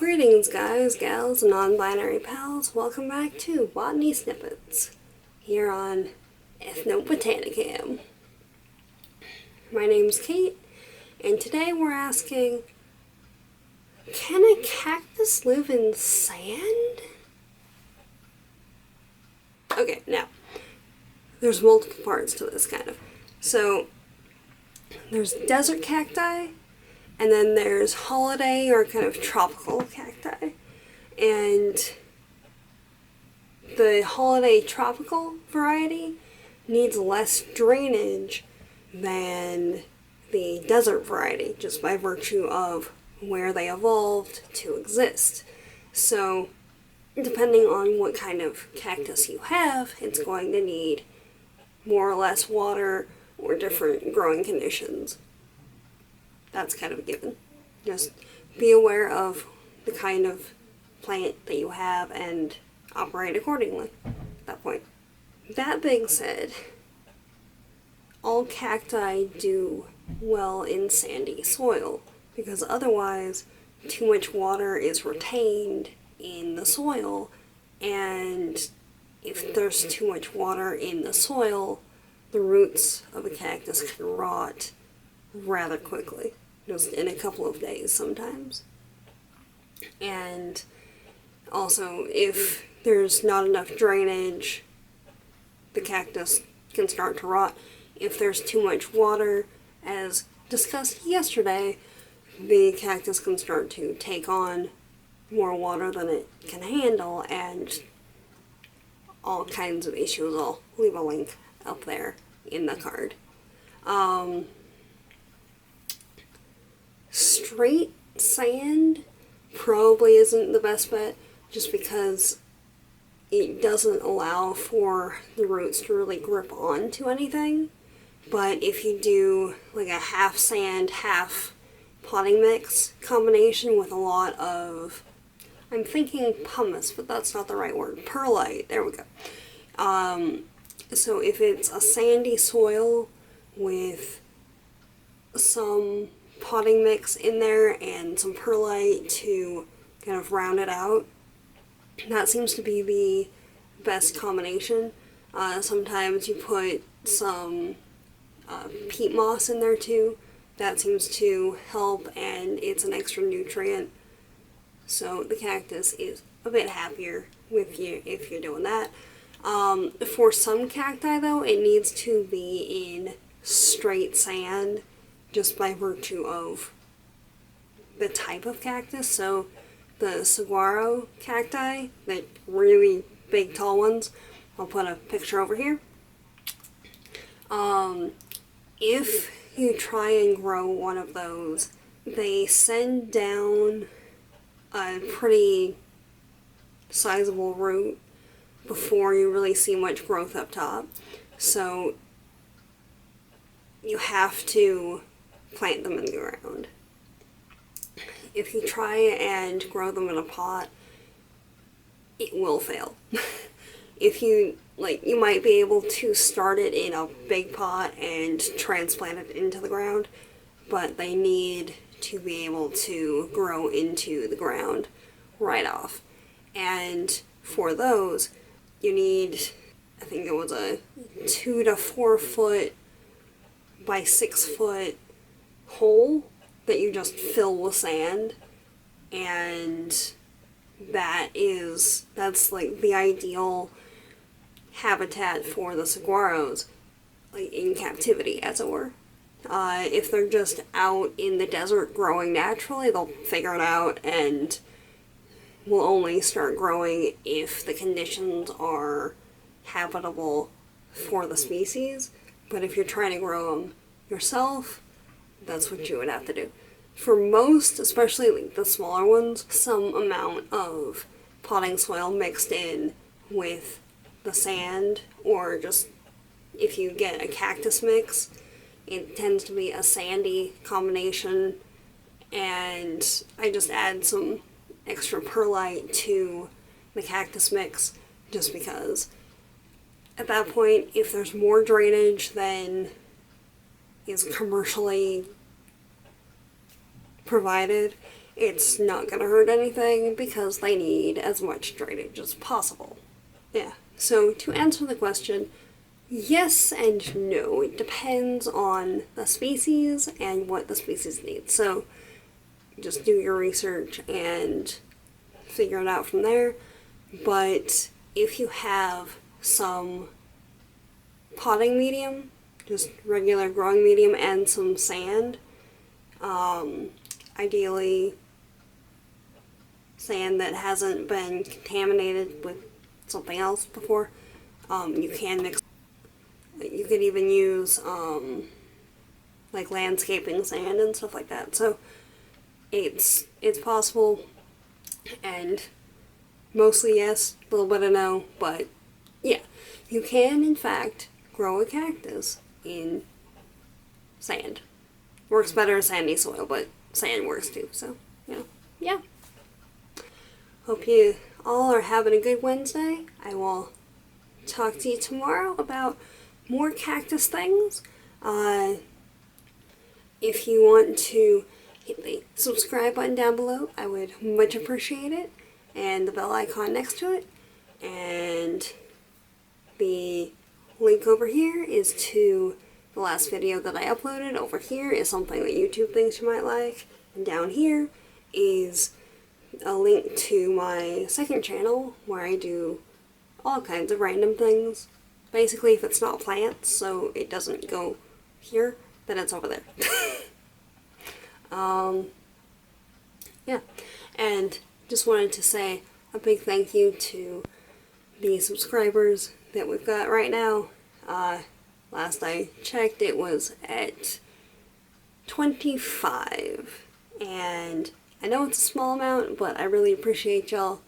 Greetings guys, gals, and non-binary pals. Welcome back to Botany Snippets here on Ethnobotanicam. My name's Kate, and today we're asking, can a cactus live in sand? Okay, now, there's multiple parts to this, kind of. So, there's desert cacti, and then there's holiday or kind of tropical cacti. And the holiday tropical variety needs less drainage than the desert variety, just by virtue of where they evolved to exist. So, depending on what kind of cactus you have, it's going to need more or less water or different growing conditions. That's kind of a given. Just be aware of the kind of plant that you have and operate accordingly at that point. That being said, all cacti do well in sandy soil, because otherwise too much water is retained in the soil, and if there's too much water in the soil, the roots of a cactus can rot rather quickly, just in a couple of days sometimes. And also, if there's not enough drainage, the cactus can start to rot. If there's too much water, as discussed yesterday, the cactus can start to take on more water than it can handle, and all kinds of issues. I'll leave a link up there in the card. Straight sand probably isn't the best bet, just because it doesn't allow for the roots to really grip onto anything. But if you do like a half sand, half potting mix combination with a lot of, I'm thinking pumice, but that's not the right word, perlite, there we go. So if it's a sandy soil with some potting mix in there and some perlite to kind of round it out, that seems to be the best combination. Sometimes you put some peat moss in there too. That seems to help, and it's an extra nutrient. So the cactus is a bit happier with you if you're doing that. For some cacti though, it needs to be in straight sand, just by virtue of the type of cactus. So the saguaro cacti, the really big tall ones, I'll put a picture over here. If you try and grow one of those, they send down a pretty sizable root before you really see much growth up top. So you have to plant them in the ground. If you try and grow them in a pot, it will fail. If you, you might be able to start it in a big pot and transplant it into the ground, but they need to be able to grow into the ground right off. And for those, you need, I think it was a 2 to 4 foot by 6 foot hole that you just fill with sand, and that's like the ideal habitat for the saguaros, like in captivity, as it were. If they're just out in the desert growing naturally, they'll figure it out and will only start growing if the conditions are habitable for the species. But if you're trying to grow them yourself, that's what you would have to do. For most, especially like the smaller ones, some amount of potting soil mixed in with the sand, or just if you get a cactus mix, it tends to be a sandy combination, and I just add some extra perlite to the cactus mix just because at that point, if there's more drainage than is commercially provided, it's not gonna hurt anything because they need as much drainage as possible. Yeah, so to answer the question, yes and no. It depends on the species and what the species needs. So just do your research and figure it out from there. But if you have some potting medium, just regular growing medium, and some sand, ideally sand that hasn't been contaminated with something else before, you can mix. You could even use like landscaping sand and stuff like that. So it's possible, and mostly yes, a little bit of no, but yeah, you can in fact grow a cactus in sand. Works better in sandy soil, but sand works too, so, you know, yeah. Hope you all are having a good Wednesday. I will talk to you tomorrow about more cactus things. If you want to hit the subscribe button down below, I would much appreciate it, and the bell icon next to it, and the link over here is to the last video that I uploaded. Over here is something that YouTube thinks you might like, and down here is a link to my second channel where I do all kinds of random things. Basically, if it's not plants, so it doesn't go here, then it's over there. Yeah, and just wanted to say a big thank you to the subscribers that we've got right now. Last I checked, it was at 25, and I know it's a small amount, but I really appreciate y'all.